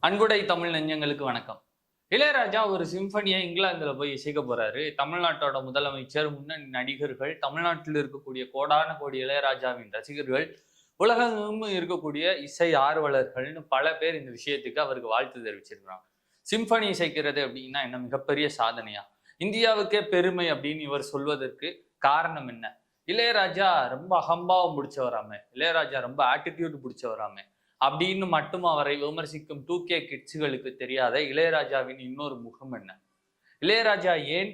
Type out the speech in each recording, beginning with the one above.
அன்புடை தமிழ் நெஞ்சங்களுக்கு வணக்கம். இளையராஜா ஒரு சிம்பனியை இங்கிலாந்துல போய் இசைக்க போறாரு. தமிழ்நாட்டோட முதலமைச்சர், முன்னணி நடிகர்கள், தமிழ்நாட்டில் இருக்கக்கூடிய கோடான கோடி இளையராஜாவின் ரசிகர்கள், உலகெங்கும் இருக்கக்கூடிய இசை ஆர்வலர்கள்னு பல பேர் இந்த விஷயத்துக்கு அவருக்கு வாழ்த்து தெரிவிச்சிருக்கிறாங்க. சிம்பனி இசைக்கிறது அப்படின்னா என்ன மிகப்பெரிய சாதனையா? இந்தியாவுக்கே பெருமை அப்படின்னு இவர் சொல்வதற்கு காரணம் என்ன? இளையராஜா ரொம்ப அகம்பாவம் பிடிச்சவராமே, இளையராஜா ரொம்ப ஆட்டிடியூட் பிடிச்சவராமே அப்படின்னு மட்டும் அவரை விமர்சிக்கும் 2K கிட்ஸுகளுக்கு தெரியாத இளையராஜாவின் இன்னொரு முகம் என்ன? இளையராஜா ஏன்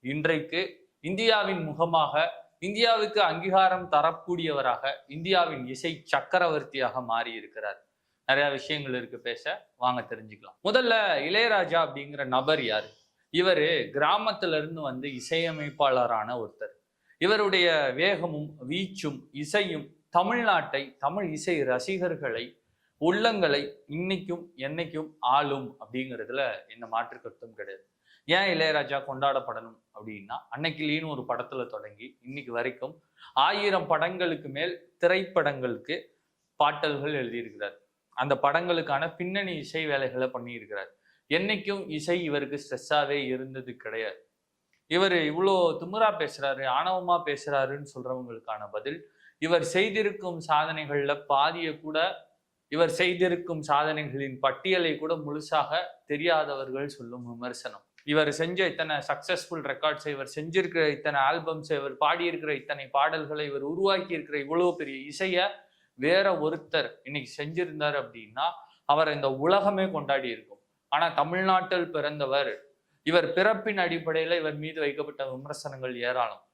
இன்றைக்கு இந்தியாவின் முகமாக, இந்தியாவுக்கு அங்கீகாரம் தரக்கூடியவராக, இந்தியாவின் இசை சக்கரவர்த்தியாக மாறி இருக்கிறார்? நிறைய விஷயங்கள் இருக்கு பேச, வாங்க தெரிஞ்சுக்கலாம். முதல்ல இளையராஜா அப்படிங்கிற நபர் யாரு? இவரு கிராமத்துல இருந்து வந்து இசையமைப்பாளரான ஒருத்தர். இவருடைய வேகமும் வீச்சும் இசையும் தமிழ்நாட்டை, தமிழ் இசை ரசிகர்களை, உள்ளங்களை இன்னைக்கும் என்னைக்கும் ஆளும் அப்படிங்கிறதுல எந்த மாற்று கருத்தும் கிடையாது. ஏன் இளையராஜா கொண்டாடப்படணும் அப்படின்னா, அன்னைக்கிலின்னு ஒரு படத்துல தொடங்கி இன்னைக்கு வரைக்கும் 1000 படங்களுக்கு மேல் திரைப்படங்களுக்கு பாடல்கள் எழுதியிருக்கிறார். அந்த படங்களுக்கான பின்னணி இசை வேலைகளை பண்ணியிருக்கிறார். என்னைக்கும் இசை இவருக்கு ஸ்ட்ரெஸ்ஸாவே இருந்தது கிடையாது. இவர் இவ்வளோ திமிரா பேசுறாரு, ஆணவமா பேசுறாருன்னு சொல்றவங்களுக்கான பதில், இவர் செய்திருக்கும் சாதனைகள்ல பாதிய கூட, இவர் செய்திருக்கும் சாதனைகளின் பட்டியலை கூட முழுசாக தெரியாதவர்கள் சொல்லும் விமர்சனம். இவர் செஞ்ச இத்தனை சக்சஸ்ஃபுல் ரெக்கார்ட்ஸை, இவர் செஞ்சிருக்கிற இத்தனை ஆல்பம்ஸை, இவர் பாடியிருக்கிற இத்தனை பாடல்களை, இவர் உருவாக்கி இருக்கிற இவ்வளவு பெரிய இசைய வேற ஒருத்தர் இன்னைக்கு செஞ்சிருந்தார் அப்படின்னா அவர் இந்த உலகமே கொண்டாடி இருக்கும். ஆனா தமிழ்நாட்டில் பிறந்தவர், இவர் பிறப்பின் அடிப்படையில இவர் மீது வைக்கப்பட்ட விமர்சனங்கள் ஏராளம்.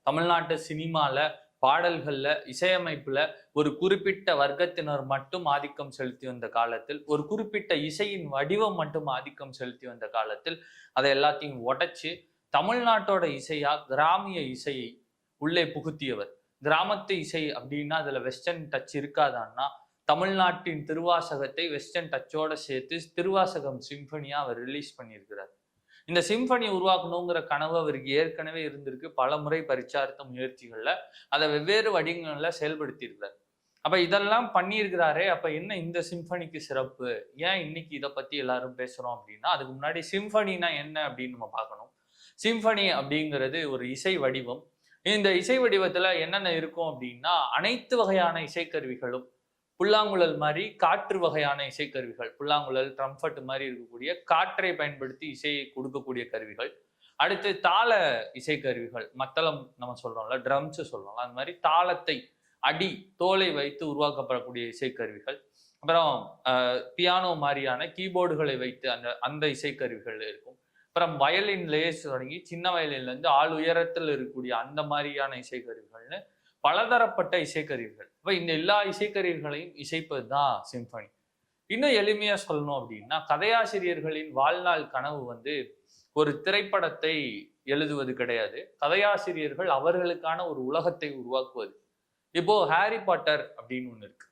தமிழ்நாட்டு சினிமால, பாடல்கள்ல, இசையமைப்புல ஒரு குறிப்பிட்ட வர்க்கத்தினர் மட்டும் ஆதிக்கம் செலுத்தி வந்த காலத்தில், ஒரு குறிப்பிட்ட இசையின் வடிவம் மட்டும் ஆதிக்கம் செலுத்தி வந்த காலத்தில், அதை எல்லாத்தையும் உடைச்சு தமிழ்நாட்டோட இசையா கிராமிய இசையை உள்ளே புகுத்தியவர். கிராமத்து இசை அப்படின்னா அதுல வெஸ்டர்ன் டச் இருக்காதான்னா, தமிழ்நாட்டின் திருவாசகத்தை வெஸ்டர்ன் டச்சோட சேர்த்து திருவாசகம் சிம்பனியா அவர் ரிலீஸ் பண்ணியிருக்கிறார். இந்த சிம்பனி உருவாக்கணுங்கிற கனவு அவருக்கு ஏற்கனவே இருந்திருக்கு. பல முறை பரிச்சார்த்த முயற்சிகள்ல அதை வெவ்வேறு வடிவங்கள்ல செயல்படுத்தி இருக்கிறார். அப்ப இதெல்லாம் பண்ணியிருக்கிறாரே, அப்ப என்ன இந்த சிம்பனிக்கு சிறப்பு? ஏன் இன்னைக்கு இதை பத்தி எல்லாரும் பேசுறோம் அப்படின்னா, அதுக்கு முன்னாடி சிம்பனினா என்ன அப்படின்னு நம்ம பார்க்கணும். சிம்பனி அப்படிங்கிறது ஒரு இசை வடிவம். இந்த இசை வடிவத்துல என்னென்ன இருக்கும் அப்படின்னா, அனைத்து வகையான இசைக்கருவிகளும், புல்லாங்குழல் மாதிரி காற்று வகையான இசைக்கருவிகள், புல்லாங்குழல், ட்ரம்ஃபட் மாதிரி இருக்கக்கூடிய காற்றை பயன்படுத்தி இசையை கொடுக்கக்கூடிய கருவிகள். அடுத்து தாள இசைக்கருவிகள், மத்தளம் நம்ம சொல்றோம்ல, ட்ரம்ஸ் சொல்றோம்ல, அந்த மாதிரி தாளத்தை அடி தோலை வைத்து உருவாக்கப்படக்கூடிய இசைக்கருவிகள். அப்புறம் பியானோ மாதிரியான கீபோர்டுகளை வைத்து அந்த அந்த இசைக்கருவிகள் இருக்கும். அப்புறம் வயலின்லேயே தொடங்கி சின்ன வயலின்ல இருந்து ஆள் உயரத்தில் இருக்கக்கூடிய அந்த மாதிரியான இசைக்கருவிகள்னு பலதரப்பட்ட இசைக்கருவிகள். இப்ப இந்த எல்லா இசைக்கருவிகளையும் இசைப்பது தான் சிம்பனி. இன்னும் எளிமையா சொல்லணும் அப்படின்னா, கதையாசிரியர்களின் வாழ்நாள் கனவு வந்து ஒரு திரைப்படத்தை எழுதுவது கிடையாது. கதையாசிரியர்கள் அவர்களுக்கான ஒரு உலகத்தை உருவாக்குவது. இப்போ ஹாரி பாட்டர் அப்படின்னு ஒண்ணு இருக்கு.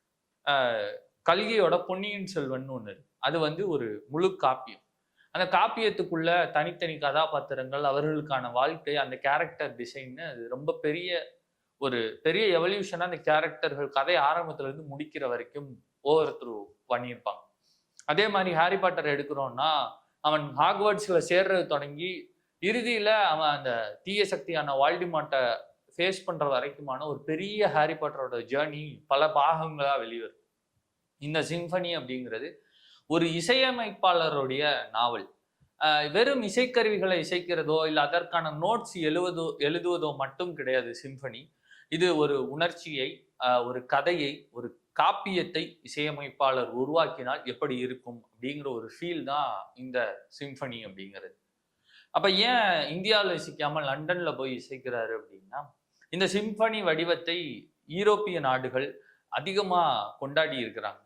கல்கியோட பொன்னியின் செல்வன் ஒண்ணு இருக்கு. அது வந்து ஒரு முழு காப்பியம். அந்த காப்பியத்துக்குள்ள தனித்தனி கதாபாத்திரங்கள், அவர்களுக்கான வாழ்க்கை, அந்த கேரக்டர் டிசைன்னு அது ரொம்ப பெரிய எவல்யூஷனா அந்த கேரக்டர்கள் கதை ஆரம்பத்துல இருந்து முடிக்கிற வரைக்கும் ஒவ்வொருத்தர் பண்ணியிருப்பாங்க. அதே மாதிரி ஹாரி பாட்டர் எடுக்கிறோம்னா, அவன் ஹாக்வர்ட்ஸ்ல சேர்றது தொடங்கி இறுதியில அவன் அந்த தீய சக்தியான வால்டிமார்ட்டை ஃபேஸ் பண்ற வரைக்குமான ஒரு பெரிய ஹாரி பாட்டரோட ஜேர்னி பல பாகங்களா வெளிவரும். இந்த சிம்பனி அப்படிங்கிறது ஒரு இசையமைப்பாளருடைய நாவல். வெறும் இசைக்கருவிகளை இசைக்கிறதோ இல்லை அதற்கான நோட்ஸ் எழுதுவதோ மட்டும் கிடையாது சிம்பனி. இது ஒரு உணர்ச்சியை, ஒரு கதையை, ஒரு காப்பியத்தை இசையமைப்பாளர் உருவாக்கினால் எப்படி இருக்கும் அப்படிங்கிற ஒரு ஃபீல் தான் இந்த சிம்பனி அப்படிங்கிறது. அப்ப ஏன் இந்தியாவில் இசைக்காமல் லண்டன்ல போய் இசைக்கிறாரு அப்படின்னா, இந்த சிம்பனி வடிவத்தை ஈரோப்பிய நாடுகள் அதிகமா கொண்டாடி இருக்கிறாங்க.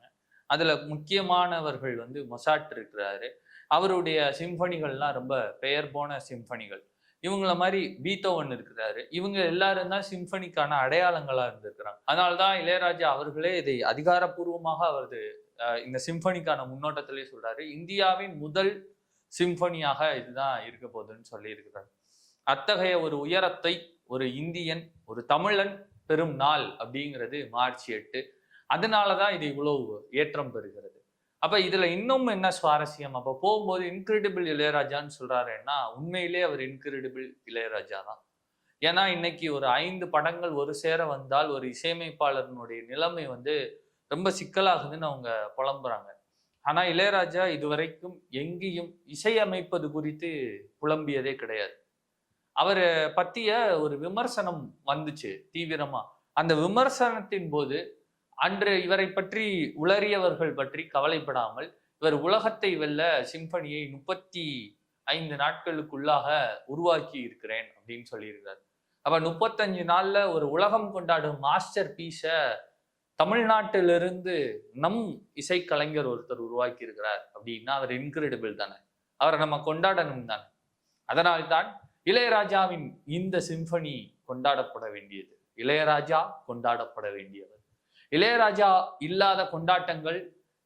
அதுல முக்கியமானவர்கள் வந்து மொசாட் இருக்கிறாரு. அவருடைய சிம்பனிகள்லாம் ரொம்ப பெயர் போன சிம்பனிகள். இவங்கள மாதிரி பீத்தோவன் இருக்கிறாரு. இவங்க எல்லாரும் தான் சிம்பனிக்கான அடையாளங்களா இருந்திருக்கிறாங்க. அதனால்தான் இளையராஜா அவர்களே இதை அதிகாரப்பூர்வமாக அவரது இந்த சிம்பனிக்கான முன்னோட்டத்திலே சொல்றாரு, இந்தியாவின் முதல் சிம்பனியாக இதுதான் இருக்க போகுதுன்னு சொல்லி இருக்கிறார். அத்தகைய ஒரு உயரத்தை ஒரு இந்தியன், ஒரு தமிழன் பெரும் நாள் அப்படிங்கிறது மார்ச் 8. அதனாலதான் இது இவ்வளவு ஏற்றம் பெறுகிறது. அப்ப இதுல இன்னும் என்ன சுவாரஸ்யம், அப்ப போகும்போது இன்கிரெடிபிள் இளையராஜான்னு சொல்றாருன்னா உண்மையிலே அவர் இன்கிரெடிபிள் இளையராஜா தான். ஏன்னா இன்னைக்கு ஒரு 5 படங்கள் ஒரு சேர வந்தால் ஒரு இசையமைப்பாளர்னுடைய நிலைமை வந்து ரொம்ப சிக்கலாகுதுன்னு அவங்க புலம்புறாங்க. ஆனா இளையராஜா இதுவரைக்கும் எங்கேயும் இசையமைப்பது குறித்து புலம்பியதே கிடையாது. அவர பத்திய ஒரு விமர்சனம் வந்துச்சு தீவிரமா. அந்த விமர்சனத்தின் போது அன்று இவரை பற்றி உளறியவர்கள் பற்றி கவலைப்படாமல், இவர் உலகத்தை வெல்ல சிம்பனியை 35 நாட்களுக்குள்ளாக உருவாக்கி இருக்கிறேன் அப்படின்னு சொல்லியிருக்காரு. அப்ப 35 நாள்ல ஒரு உலகம் கொண்டாடும் மாஸ்டர் பீஸ தமிழ்நாட்டிலிருந்து நம் இசைக்கலைஞர் ஒருத்தர் உருவாக்கி இருக்கிறார் அப்படின்னா அவர் இன்கிரெடிபிள் தானே. அவரை நம்ம கொண்டாடணும் தானே. அதனால்தான் இளையராஜாவின் இந்த சிம்பனி கொண்டாடப்பட வேண்டியது. இளையராஜா கொண்டாடப்பட வேண்டியவர். இளையராஜா இல்லாத கொண்டாட்டங்கள்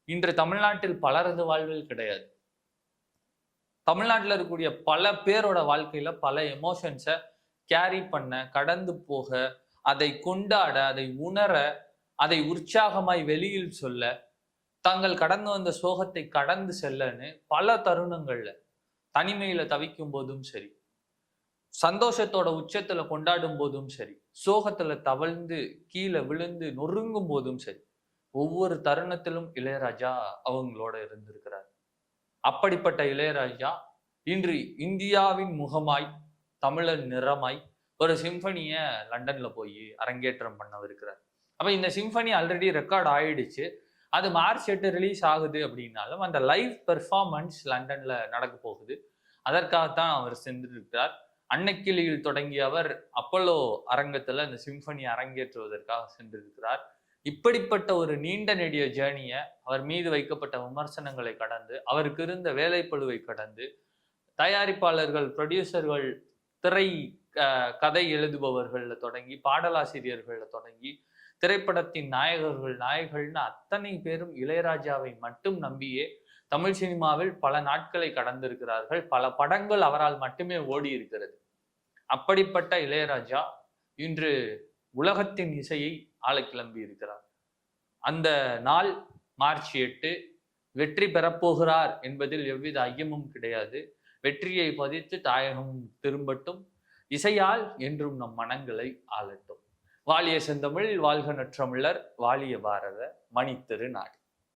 இன்று தமிழ்நாட்டில் பலரது வாழ்வில் கிடையாது. தமிழ்நாட்டில் இருக்கக்கூடிய பல பேரோட வாழ்க்கையில பல எமோஷன்ஸை கேரி பண்ண, கடந்து போக, அதை கொண்டாட, அதை உணர, அதை உற்சாகமாய் வெளியில் சொல்ல, தாங்கள் கடந்து வந்த சோகத்தை கடந்து செல்லன்னு பல தருணங்கள்ல தனிமையில தவிக்கும் போதும் சரி, சந்தோஷத்தோட உச்சத்துல கொண்டாடும் போதும் சரி, சோகத்துல தவழ்ந்து கீழே விழுந்து நொறுங்கும் போதும் சரி, ஒவ்வொரு தருணத்திலும் இளையராஜா அவங்களோட இருந்திருக்கிறார். அப்படிப்பட்ட இளையராஜா இன்று இந்தியாவின் முகமாய், தமிழர் நிறமாய் ஒரு சிம்பனிய லண்டன்ல போய் அரங்கேற்றம் பண்ணவிருக்கிறார். அப்ப இந்த சிம்பனி ஆல்ரெடி ரெக்கார்ட் ஆயிடுச்சு. அது மார்ச் 8 ரிலீஸ் ஆகுது அப்படின்னாலும் அந்த லைவ் பெர்ஃபார்மன்ஸ் லண்டன்ல நடக்க போகுது. அதற்காகத்தான் அவர் சென்றிருக்கிறார். அன்னைக்கிளியில் தொடங்கிய அவர் அப்பல்லோ அரங்கத்துல இந்த சிம்பனி அரங்கேற்றுவதற்காக சென்றிருக்கிறார். இப்படிப்பட்ட ஒரு நீண்ட நெடிய ஜேர்னியை அவர் மீது வைக்கப்பட்ட விமர்சனங்களை கடந்து, அவருக்கு இருந்த வேலைப்பளுவை கடந்து, தயாரிப்பாளர்கள், ப்ரொடியூசர்கள், திரை கதை எழுதுபவர்கள்ல தொடங்கி, பாடலாசிரியர்கள்ல தொடங்கி, திரைப்படத்தின் நாயகர்கள், நாயகர்கள்னு அத்தனை பேரும் இளையராஜாவை மட்டும் நம்பியே தமிழ் சினிமாவில் பல நாட்களை கடந்திருக்கிறார்கள். பல படங்கள் அவரால் மட்டுமே ஓடி இருக்கிறது. அப்படிப்பட்ட இளையராஜா இன்று உலகத்தின் இசையை ஆள கிளம்பி இருக்கிறார். அந்த நாள் மார்ச் 8 வெற்றி பெறப்போகிறார் என்பதில் எவ்வித ஐயமும் கிடையாது. வெற்றியை பதித்து தாயகம் திரும்பட்டும். இசையால் என்றும் நம் மனங்களை ஆளட்டும். வாழிய செந்தமிழ், வாழ்க நற்றமிழர், வாழிய பாரத மணித்திரு நாடு.